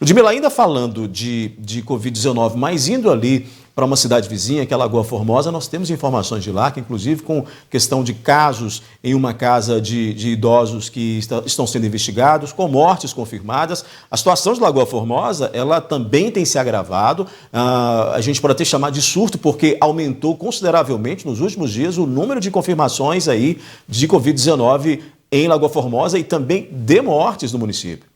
Ludmila, ainda falando de Covid-19, mas indo ali para uma cidade vizinha, que é Lagoa Formosa, nós temos informações de lá, que inclusive com questão de casos em uma casa de idosos que estão sendo investigados, com mortes confirmadas. A situação de Lagoa Formosa, ela também tem se agravado. A gente pode até chamar de surto, porque aumentou consideravelmente nos últimos dias o número de confirmações aí de Covid-19 em Lagoa Formosa e também de mortes no município.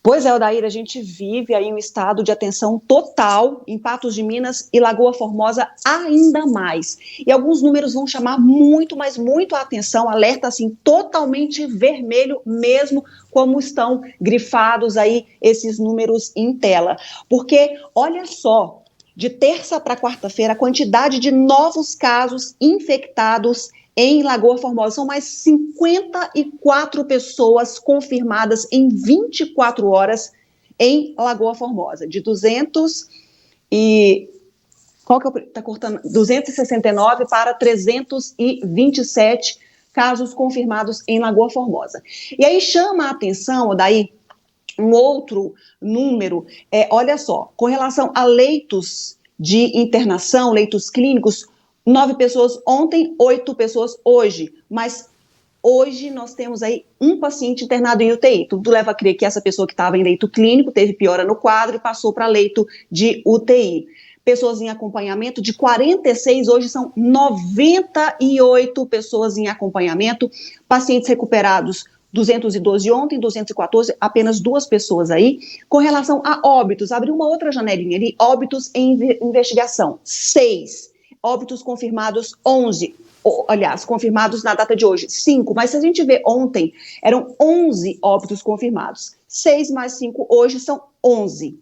Pois é, Odair, a gente vive aí um estado de atenção total em Patos de Minas e Lagoa Formosa ainda mais. E alguns números vão chamar muito, mas muito a atenção, alerta assim totalmente vermelho mesmo, como estão grifados aí esses números em tela. Porque, olha só, de terça para quarta-feira, a quantidade de novos casos infectados em Lagoa Formosa. São mais 54 pessoas confirmadas em 24 horas em Lagoa Formosa. De 269 para 327 casos confirmados em Lagoa Formosa. E aí chama a atenção, daí um outro número, olha só, com relação a leitos de internação, leitos clínicos, 9 pessoas ontem, 8 pessoas hoje, mas hoje nós temos aí um paciente internado em UTI. Tudo leva a crer que essa pessoa que estava em leito clínico teve piora no quadro e passou para leito de UTI. Pessoas em acompanhamento, de 46, hoje são 98 pessoas em acompanhamento. Pacientes recuperados, 212 ontem, 214, apenas 2 pessoas aí. Com relação a óbitos, abriu uma outra janelinha ali, óbitos em investigação, 6. Óbitos confirmados, 11. Aliás, confirmados na data de hoje, 5. Mas se a gente vê ontem, eram 11 óbitos confirmados. 6 mais 5, hoje são 11.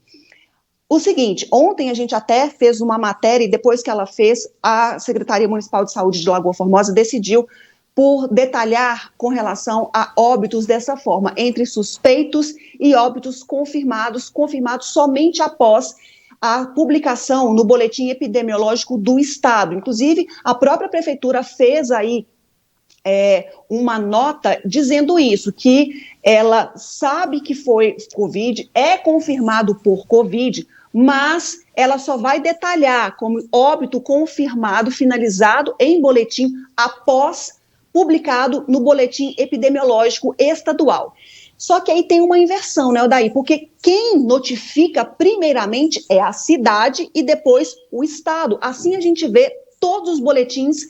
O seguinte, ontem a gente até fez uma matéria e depois que ela fez, a Secretaria Municipal de Saúde de Lagoa Formosa decidiu por detalhar com relação a óbitos dessa forma, entre suspeitos e óbitos confirmados somente após a publicação no boletim epidemiológico do Estado. Inclusive, a própria Prefeitura fez aí uma nota dizendo isso, que ela sabe que foi Covid, é confirmado por Covid, mas ela só vai detalhar como óbito confirmado, finalizado em boletim após publicado no boletim epidemiológico estadual. Só que aí tem uma inversão, né, Odair? Porque quem notifica primeiramente é a cidade e depois o estado. Assim a gente vê todos os boletins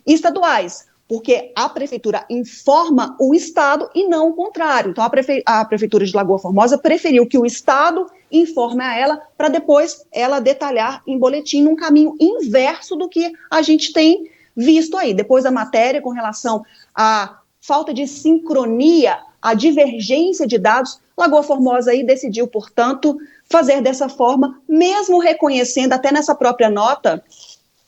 estaduais, porque a prefeitura informa o estado e não o contrário. Então a prefeitura de Lagoa Formosa preferiu que o estado informe a ela para depois ela detalhar em boletim num caminho inverso do que a gente tem visto aí. Depois a matéria com relação à falta de sincronia, a divergência de dados, Lagoa Formosa aí decidiu, portanto, fazer dessa forma, mesmo reconhecendo, até nessa própria nota,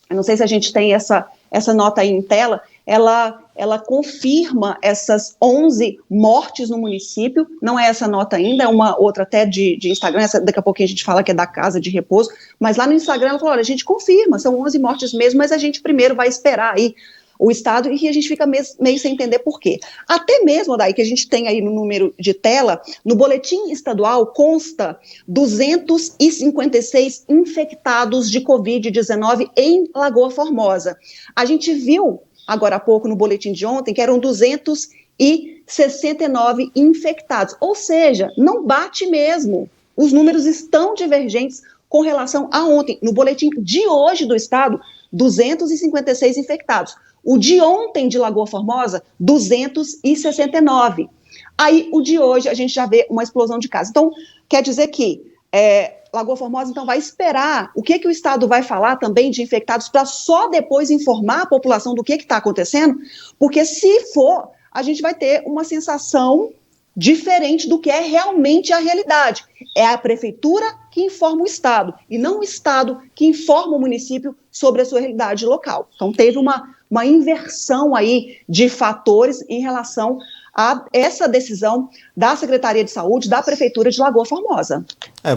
eu não sei se a gente tem essa nota aí em tela, ela confirma essas 11 mortes no município, não é essa nota ainda, é uma outra até de Instagram, essa, daqui a pouquinho a gente fala que é da casa de repouso, mas lá no Instagram ela falou, olha, a gente confirma, são 11 mortes mesmo, mas a gente primeiro vai esperar aí o Estado, e a gente fica meio sem entender por quê. Até mesmo, daí que a gente tem aí no número de tela, no boletim estadual consta 256 infectados de Covid-19 em Lagoa Formosa. A gente viu agora há pouco no boletim de ontem que eram 269 infectados, ou seja, não bate mesmo. Os números estão divergentes com relação a ontem. No boletim de hoje do Estado, 256 infectados. O de ontem de Lagoa Formosa, 269. Aí, o de hoje, a gente já vê uma explosão de casos. Então, quer dizer que Lagoa Formosa, então, vai esperar o que o Estado vai falar também de infectados para só depois informar a população do que está acontecendo? Porque se for, a gente vai ter uma sensação diferente do que é realmente a realidade. É a prefeitura que informa o Estado, e não o Estado que informa o município sobre a sua realidade local. Então, teve uma inversão aí de fatores em relação a essa decisão da Secretaria de Saúde, da Prefeitura de Lagoa Formosa.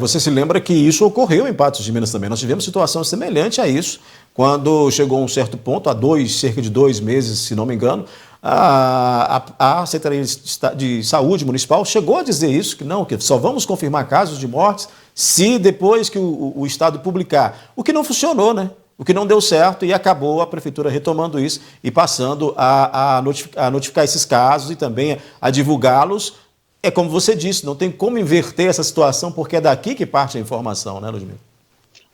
Você se lembra que isso ocorreu em Patos de Minas também. Nós tivemos situação semelhante a isso, quando chegou a um certo ponto, cerca de 2 meses, se não me engano, A Secretaria de Saúde Municipal chegou a dizer isso, que não, que só vamos confirmar casos de mortes se depois que o Estado publicar. O que não funcionou, né? O que não deu certo, e acabou a Prefeitura retomando isso e passando a notificar esses casos e também a divulgá-los. É como você disse, não tem como inverter essa situação, porque é daqui que parte a informação, né, Ludmila?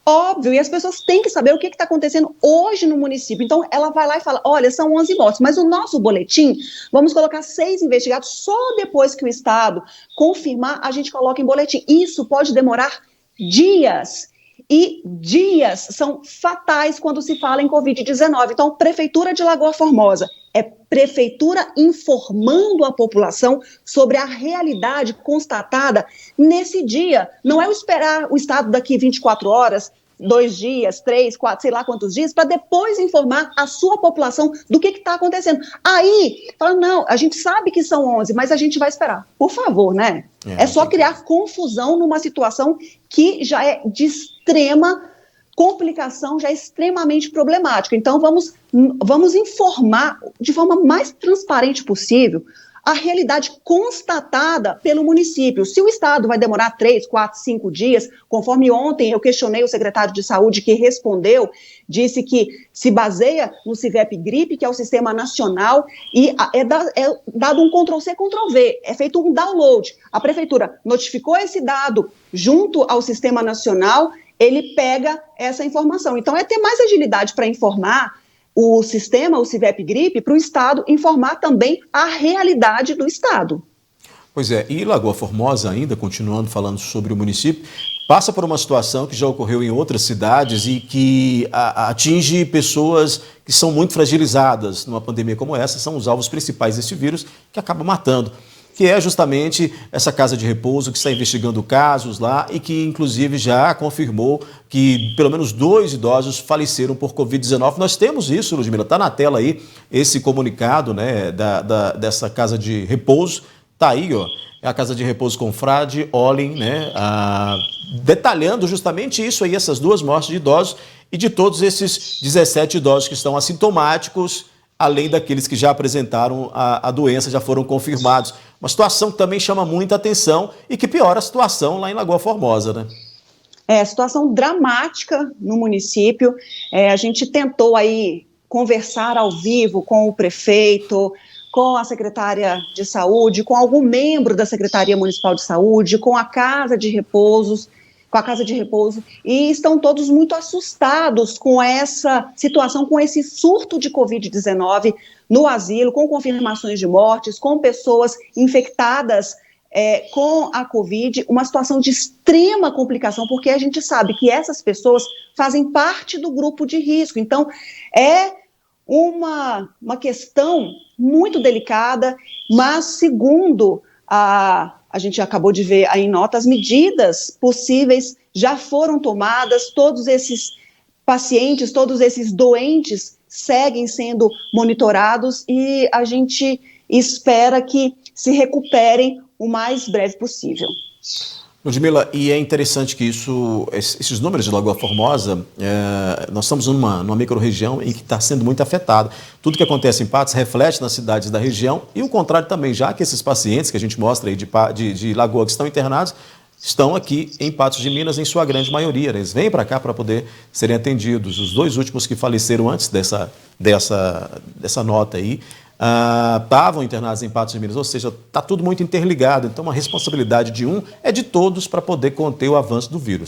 Óbvio, e as pessoas têm que saber o que está acontecendo hoje no município. Então, ela vai lá e fala, olha, são 11 mortes, mas o nosso boletim, vamos colocar 6 investigados, só depois que o Estado confirmar, a gente coloca em boletim. Isso pode demorar dias, e dias são fatais quando se fala em Covid-19. Então, Prefeitura de Lagoa Formosa, é Prefeitura informando a população sobre a realidade constatada nesse dia. Não é esperar o Estado daqui 24 horas, 2 dias, 3, 4, sei lá quantos dias, para depois informar a sua população do que está acontecendo. Aí, fala, não, a gente sabe que são 11, mas a gente vai esperar. Por favor, né? É só criar confusão numa situação que já é de extrema complicação, já é extremamente problemática. Então, vamos informar de forma mais transparente possível a realidade constatada pelo município. Se o Estado vai demorar 3, 4, 5 dias, conforme ontem eu questionei o secretário de Saúde que respondeu, disse que se baseia no CIVEP-Gripe, que é o Sistema Nacional, e é dado um Ctrl-C, Ctrl-V, é feito um download. A Prefeitura notificou esse dado junto ao Sistema Nacional, ele pega essa informação. Então, é ter mais agilidade para informar o sistema, o CIVEP-Gripe, para o Estado informar também a realidade do Estado. Pois é, e Lagoa Formosa, ainda continuando falando sobre o município, passa por uma situação que já ocorreu em outras cidades e que atinge pessoas que são muito fragilizadas numa pandemia como essa, são os alvos principais desse vírus que acaba matando, que é justamente essa casa de repouso que está investigando casos lá e que, inclusive, já confirmou que pelo menos 2 idosos faleceram por Covid-19. Nós temos isso, Ludmila, está na tela aí esse comunicado, né, dessa casa de repouso. Está aí, ó, é a casa de repouso Confrade Olin, né, detalhando justamente isso aí, essas 2 mortes de idosos e de todos esses 17 idosos que estão assintomáticos, além daqueles que já apresentaram a doença, já foram confirmados. Uma situação que também chama muita atenção e que piora a situação lá em Lagoa Formosa, né? É, situação dramática no município. A gente tentou aí conversar ao vivo com o prefeito, com a secretária de saúde, com algum membro da Secretaria Municipal de Saúde, com a Casa de Repouso, e estão todos muito assustados com essa situação, com esse surto de Covid-19 no asilo, com confirmações de mortes, com pessoas infectadas com a Covid, uma situação de extrema complicação, porque a gente sabe que essas pessoas fazem parte do grupo de risco. Então, é uma questão muito delicada, mas segundo a gente acabou de ver aí em nota, as medidas possíveis já foram tomadas, todos esses pacientes, todos esses doentes seguem sendo monitorados e a gente espera que se recuperem o mais breve possível. Ludmila, e é interessante que esses números de Lagoa Formosa, nós estamos numa micro-região em que está sendo muito afetada. Tudo que acontece em Patos reflete nas cidades da região e o contrário também, já que esses pacientes que a gente mostra aí de Lagoa que estão internados, estão aqui em Patos de Minas, em sua grande maioria. Eles vêm para cá para poder serem atendidos. Os 2 últimos que faleceram antes dessa nota aí, estavam internados em Patos de Minas, ou seja, está tudo muito interligado, então a responsabilidade de um é de todos para poder conter o avanço do vírus.